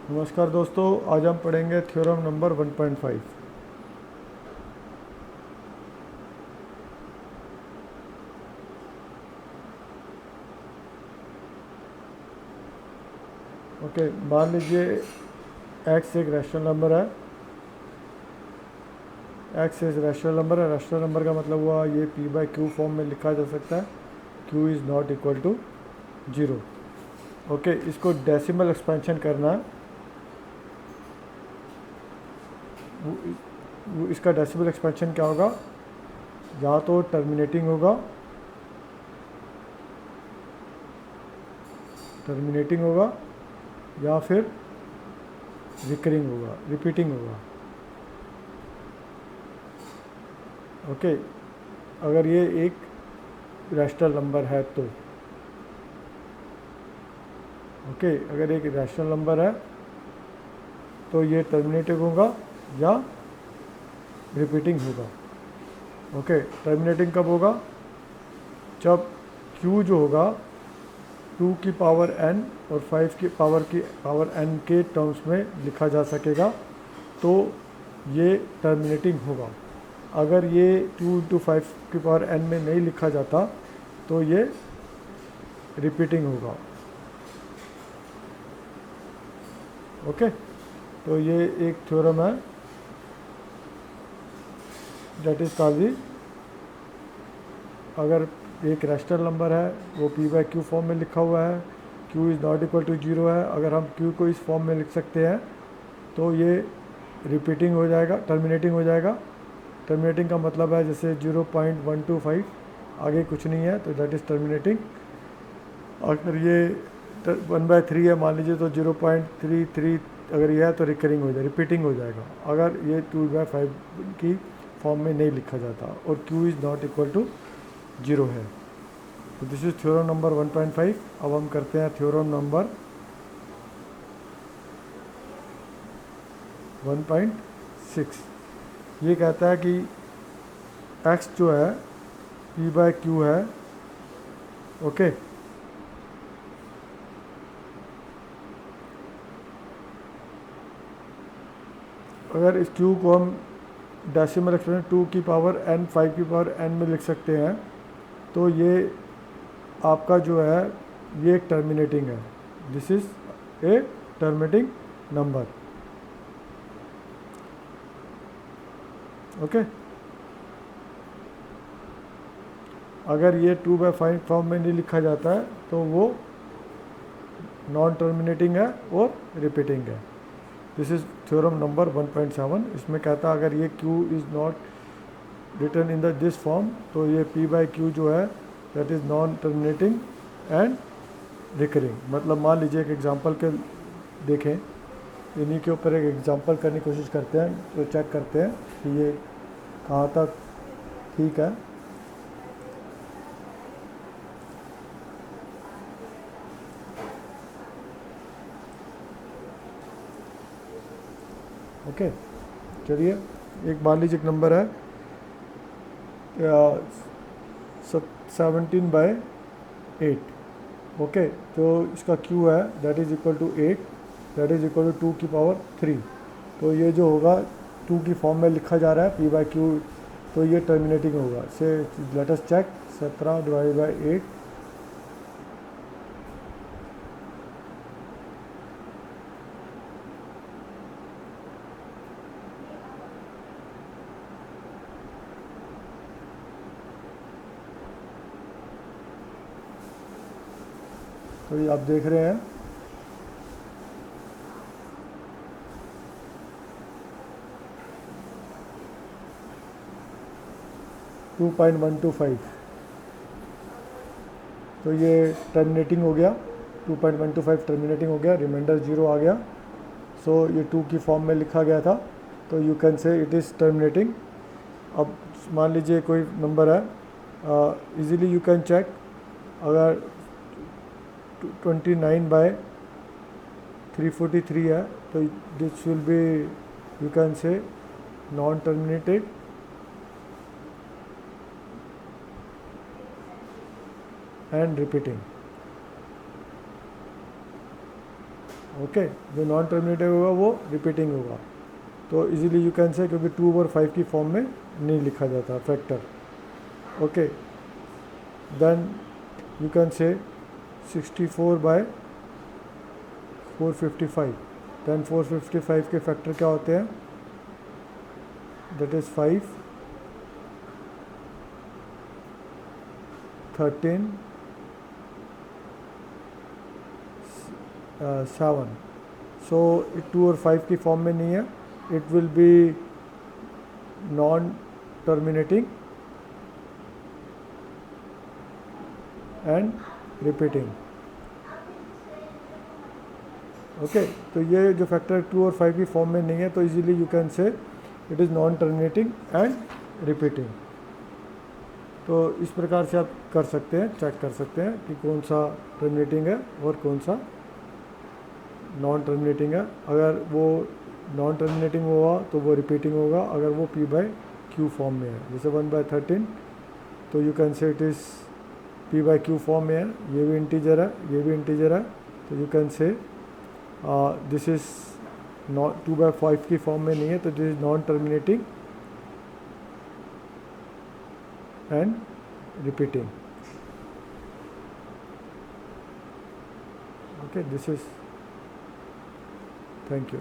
नमस्कार दोस्तों, आज हम पढ़ेंगे थ्योरम नंबर 1.5। ओके, मान लीजिए x एक रैशनल नंबर है। x एक रैशनल नंबर है। रैशनल नंबर का मतलब हुआ ये p/q फॉर्म में लिखा जा सकता है। q is not equal to 0। Okay, इसको डेसिमल एक्सपेंशन करना है। इसका डेसिमल एक्सपेंशन क्या होगा? या तो टर्मिनेटिंग होगा या फिर रिपीटिंग होगा। ओके, अगर ये एक रैशनल नंबर है तो अगर एक रैशनल नंबर है तो ये टर्मिनेटिंग होगा या रिपीटिंग होगा। टर्मिनेटिंग कब होगा? जब q जो होगा 2 की पावर n और 5 की पावर n के टर्म्स में लिखा जा सकेगा, तो ये टर्मिनेटिंग होगा। अगर ये 2 × 5 की पावर n में नहीं लिखा जाता तो ये रिपीटिंग होगा। तो ये एक थ्योरम है, दैट इज कॉल्ड, अगर एक रैशनल नंबर है वो p/q फॉर्म में लिखा हुआ है, q is not equal to 0 है। अगर हम q को इस फॉर्म में लिख सकते हैं तो ये रिपीटिंग हो जाएगा, टर्मिनेटिंग हो जाएगा। टर्मिनेटिंग का मतलब है जैसे 0.125, आगे कुछ नहीं है तो दैट इज़ टर्मिनेटिंग। अगर ये 1/3 है मान लीजिए तो 0.33 अगर यह है तो रिपीटिंग हो जाएगा। अगर ये 2/5 की फॉर्म में नहीं लिखा जाता और q is not equal to 0 है। तो दिस इज थ्योरम नंबर 1.5। अब हम करते हैं थ्योरम नंबर 1.6। ये कहता है कि x जो है p/q है। अगर इस q को हम डेसिमल एक्सपेंशन 2 की पावर n 5 की पावर n में लिख सकते हैं, तो ये आपका जो है ये एक टर्मिनेटिंग है। This is a terminating number. अगर ये 2/5 फॉर्म में नहीं लिखा जाता है तो वो नॉन टर्मिनेटिंग है और रिपीटिंग है। This is theorem number 1.7। इसमें कहता है अगर ये q is not written in this form तो ये p/q जो है that is non terminating and recurring. मतलब मान लीजिए एक एग्जांपल के देखें, इन्हीं के ऊपर एक एग्जांपल करने की कोशिश करते हैं, तो चेक करते हैं कि ये कहाँ तक ठीक है। चलिए, एक मान लीजिए एक नंबर है 17/8। तो इसका q है that is equal to 8, that is equal to 2 की पावर 3। तो ये जो होगा 2 की फॉर्म में लिखा जा रहा है p/q, तो ये टर्मिनेटिंग होगा। से लेट अस चेक 17/8। तो ये आप देख रहे हैं 2.125। तो ये टर्मिनेटिंग हो गया, 2.125 टर्मिनेटिंग हो गया, रिमाइंडर 0 आ गया। सो ये 2 की फॉर्म में लिखा गया था, तो यू कैन से इट इज़ टर्मिनेटिंग। अब मान लीजिए कोई नंबर है, इजीली यू कैन चेक, अगर 29/343 है तो this will be, you can से, non terminated and repeating. Okay, जो नॉन टर्मिनेटिंग होगा वो रिपीटिंग होगा। तो इजीली यू कैन से, क्योंकि 2/5 की फॉर्म में नहीं लिखा जाता factor. Okay, then you can say 64/455। Then 455 के फैक्टर क्या होते हैं? That is 5, 13, 7। सो 2 और 5 की फॉर्म में नहीं है, it will be non terminating and repeating. Okay, तो ये जो फैक्टर 2 और 5 की फॉर्म में नहीं है, तो इजीली यू कैन से it is non terminating and repeating. तो इस प्रकार से आप कर सकते हैं, चेक कर सकते हैं कि कौन सा टर्मिनेटिंग है और कौन सा नॉन टर्मिनेटिंग है। अगर वो नॉन टर्मिनेटिंग हुआ तो वो रिपीटिंग होगा, अगर वो P/Q फॉर्म में है। जैसे 1/13, तो यू कैन से इट इज़ P/Q फॉर्म में है, ये भी इंटीजर है, ये भी इंटीजर है, तो यू कैन से दिस इज़ नॉट 2/5 की फॉर्म में नहीं है, तो this is non terminating and repeating. Okay, this is, thank you.